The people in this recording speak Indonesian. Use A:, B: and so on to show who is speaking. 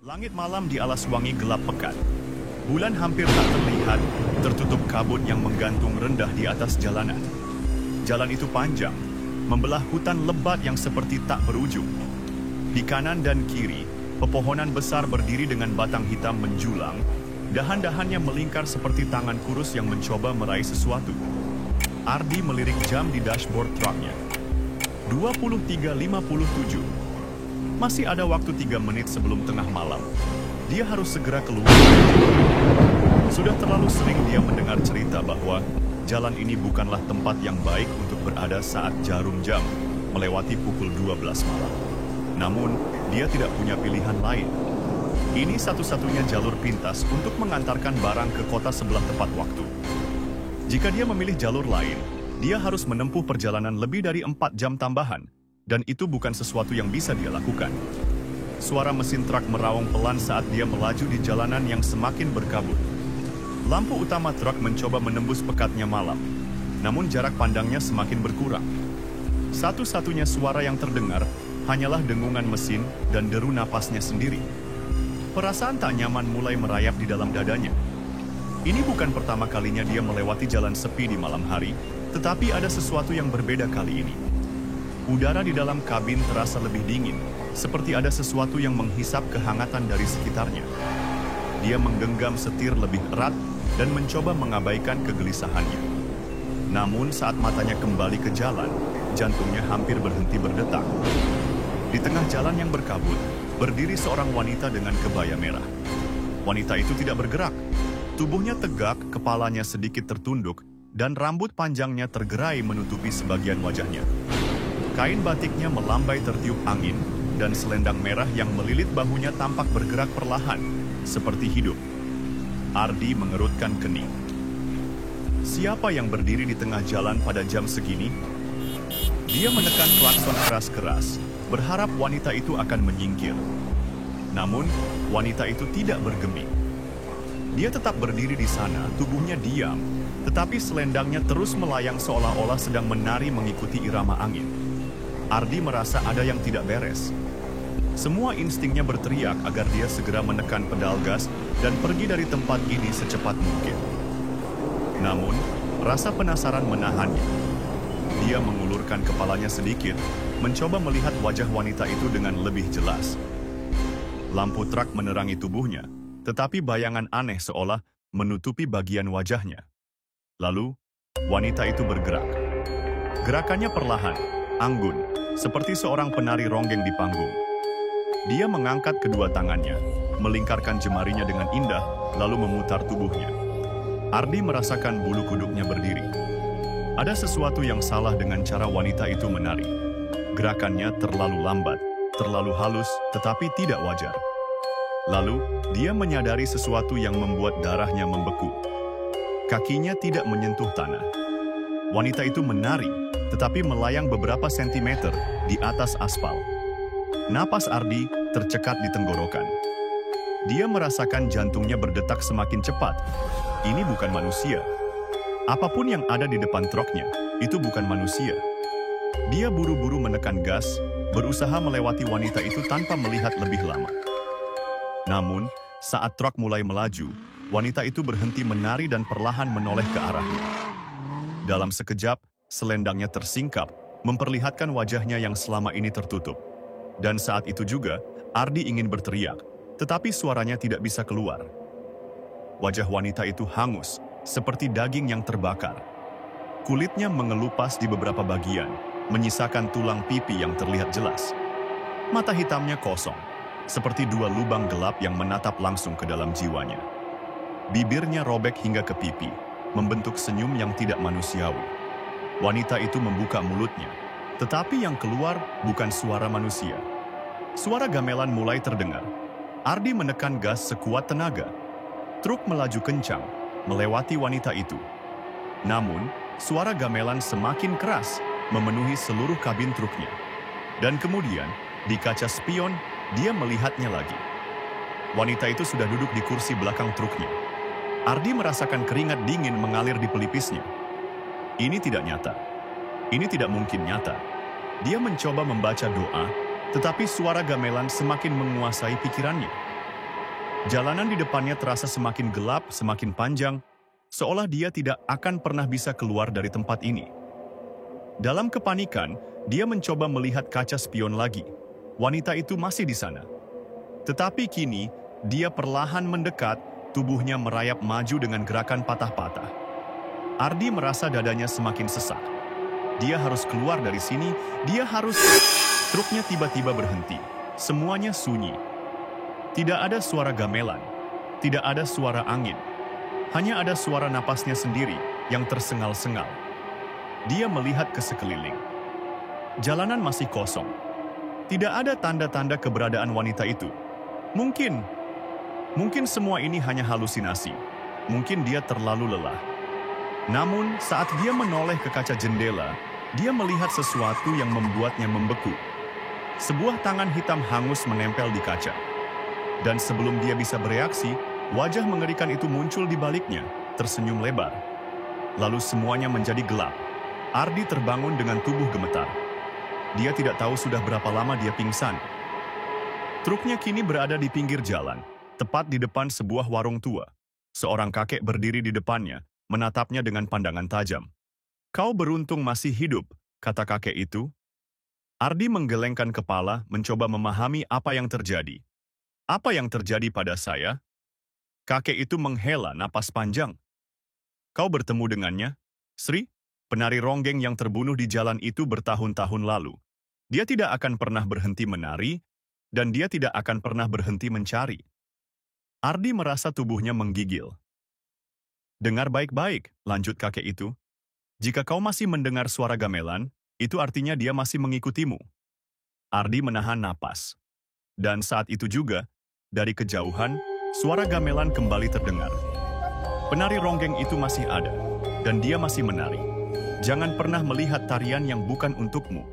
A: Langit malam di alas wangi gelap pekat. Bulan hampir tak terlihat, tertutup kabut yang menggantung rendah di atas jalanan. Jalan itu panjang, membelah hutan lebat yang seperti tak berujung. Di kanan dan kiri, pepohonan besar berdiri dengan batang hitam menjulang, dahan-dahannya melingkar seperti tangan kurus yang mencoba meraih sesuatu. Ardi melirik jam di dashboard truknya. 23.57. Masih ada waktu 3 menit sebelum tengah malam. Dia harus segera keluar. Sudah terlalu sering dia mendengar cerita bahwa jalan ini bukanlah tempat yang baik untuk berada saat jarum jam melewati pukul 12 malam. Namun, dia tidak punya pilihan lain. Ini satu-satunya jalur pintas untuk mengantarkan barang ke kota sebelah tepat waktu. Jika dia memilih jalur lain, dia harus menempuh perjalanan lebih dari 4 jam tambahan. Dan itu bukan sesuatu yang bisa dia lakukan. Suara mesin truk meraung pelan saat dia melaju di jalanan yang semakin berkabut. Lampu utama truk mencoba menembus pekatnya malam, namun jarak pandangnya semakin berkurang. Satu-satunya suara yang terdengar hanyalah dengungan mesin dan deru napasnya sendiri. Perasaan tak nyaman mulai merayap di dalam dadanya. Ini bukan pertama kalinya dia melewati jalan sepi di malam hari, tetapi ada sesuatu yang berbeda kali ini. Udara di dalam kabin terasa lebih dingin, seperti ada sesuatu yang menghisap kehangatan dari sekitarnya. Dia menggenggam setir lebih erat dan mencoba mengabaikan kegelisahannya. Namun saat matanya kembali ke jalan, jantungnya hampir berhenti berdetak. Di tengah jalan yang berkabut, berdiri seorang wanita dengan kebaya merah. Wanita itu tidak bergerak. Tubuhnya tegak, kepalanya sedikit tertunduk, dan rambut panjangnya tergerai menutupi sebagian wajahnya. Kain batiknya melambai tertiup angin, dan selendang merah yang melilit bahunya tampak bergerak perlahan, seperti hidup. Ardi mengerutkan kening. Siapa yang berdiri di tengah jalan pada jam segini? Dia menekan klakson keras-keras, berharap wanita itu akan menyingkir. Namun, wanita itu tidak bergeming. Dia tetap berdiri di sana, tubuhnya diam, tetapi selendangnya terus melayang seolah-olah sedang menari mengikuti irama angin. Ardi merasa ada yang tidak beres. Semua instingnya berteriak agar dia segera menekan pedal gas dan pergi dari tempat ini secepat mungkin. Namun, rasa penasaran menahannya. Dia mengulurkan kepalanya sedikit, mencoba melihat wajah wanita itu dengan lebih jelas. Lampu truk menerangi tubuhnya, tetapi bayangan aneh seolah menutupi bagian wajahnya. Lalu, wanita itu bergerak. Gerakannya perlahan, anggun, seperti seorang penari ronggeng di panggung. Dia mengangkat kedua tangannya, melingkarkan jemarinya dengan indah, lalu memutar tubuhnya. Ardi merasakan bulu kuduknya berdiri. Ada sesuatu yang salah dengan cara wanita itu menari. Gerakannya terlalu lambat, terlalu halus, tetapi tidak wajar. Lalu, dia menyadari sesuatu yang membuat darahnya membeku. Kakinya tidak menyentuh tanah. Wanita itu menari, tetapi melayang beberapa sentimeter di atas aspal. Napas Ardi tercekat di tenggorokan. Dia merasakan jantungnya berdetak semakin cepat. Ini bukan manusia. Apapun yang ada di depan truknya, itu bukan manusia. Dia buru-buru menekan gas, berusaha melewati wanita itu tanpa melihat lebih lama. Namun, saat truk mulai melaju, wanita itu berhenti menari dan perlahan menoleh ke arahnya. Dalam sekejap, selendangnya tersingkap, memperlihatkan wajahnya yang selama ini tertutup. Dan saat itu juga, Ardi ingin berteriak, tetapi suaranya tidak bisa keluar. Wajah wanita itu hangus, seperti daging yang terbakar. Kulitnya mengelupas di beberapa bagian, menyisakan tulang pipi yang terlihat jelas. Mata hitamnya kosong, seperti 2 lubang gelap yang menatap langsung ke dalam jiwanya. Bibirnya robek hingga ke pipi, membentuk senyum yang tidak manusiawi. Wanita itu membuka mulutnya, tetapi yang keluar bukan suara manusia. Suara gamelan mulai terdengar. Ardi menekan gas sekuat tenaga. Truk melaju kencang, melewati wanita itu. Namun, suara gamelan semakin keras, memenuhi seluruh kabin truknya. Dan kemudian, di kaca spion, dia melihatnya lagi. Wanita itu sudah duduk di kursi belakang truknya. Ardi merasakan keringat dingin mengalir di pelipisnya. Ini tidak nyata. Ini tidak mungkin nyata. Dia mencoba membaca doa, tetapi suara gamelan semakin menguasai pikirannya. Jalanan di depannya terasa semakin gelap, semakin panjang, seolah dia tidak akan pernah bisa keluar dari tempat ini. Dalam kepanikan, dia mencoba melihat kaca spion lagi. Wanita itu masih di sana. Tetapi kini, dia perlahan mendekat, tubuhnya merayap maju dengan gerakan patah-patah. Ardi merasa dadanya semakin sesak. Dia harus keluar dari sini, dia harus... Truknya tiba-tiba berhenti. Semuanya sunyi. Tidak ada suara gamelan, tidak ada suara angin. Hanya ada suara napasnya sendiri yang tersengal-sengal. Dia melihat ke sekeliling. Jalanan masih kosong. Tidak ada tanda-tanda keberadaan wanita itu. Mungkin semua ini hanya halusinasi. Mungkin dia terlalu lelah. Namun, saat dia menoleh ke kaca jendela, dia melihat sesuatu yang membuatnya membeku. Sebuah tangan hitam hangus menempel di kaca. Dan sebelum dia bisa bereaksi, wajah mengerikan itu muncul di baliknya, tersenyum lebar. Lalu semuanya menjadi gelap. Ardi terbangun dengan tubuh gemetar. Dia tidak tahu sudah berapa lama dia pingsan. Truknya kini berada di pinggir jalan, tepat di depan sebuah warung tua. Seorang kakek berdiri di depannya, menatapnya dengan pandangan tajam. "Kau beruntung masih hidup," kata kakek itu. Ardi menggelengkan kepala, mencoba memahami apa yang terjadi. "Apa yang terjadi pada saya?" Kakek itu menghela napas panjang. "Kau bertemu dengannya, Sri? Penari ronggeng yang terbunuh di jalan itu bertahun-tahun lalu. Dia tidak akan pernah berhenti menari, dan dia tidak akan pernah berhenti mencari." Ardi merasa tubuhnya menggigil. "Dengar baik-baik," lanjut kakek itu. "Jika kau masih mendengar suara gamelan, itu artinya dia masih mengikutimu." Ardi menahan napas. Dan saat itu juga, dari kejauhan, suara gamelan kembali terdengar. Penari ronggeng itu masih ada, dan dia masih menari. "Jangan pernah melihat tarian yang bukan untukmu."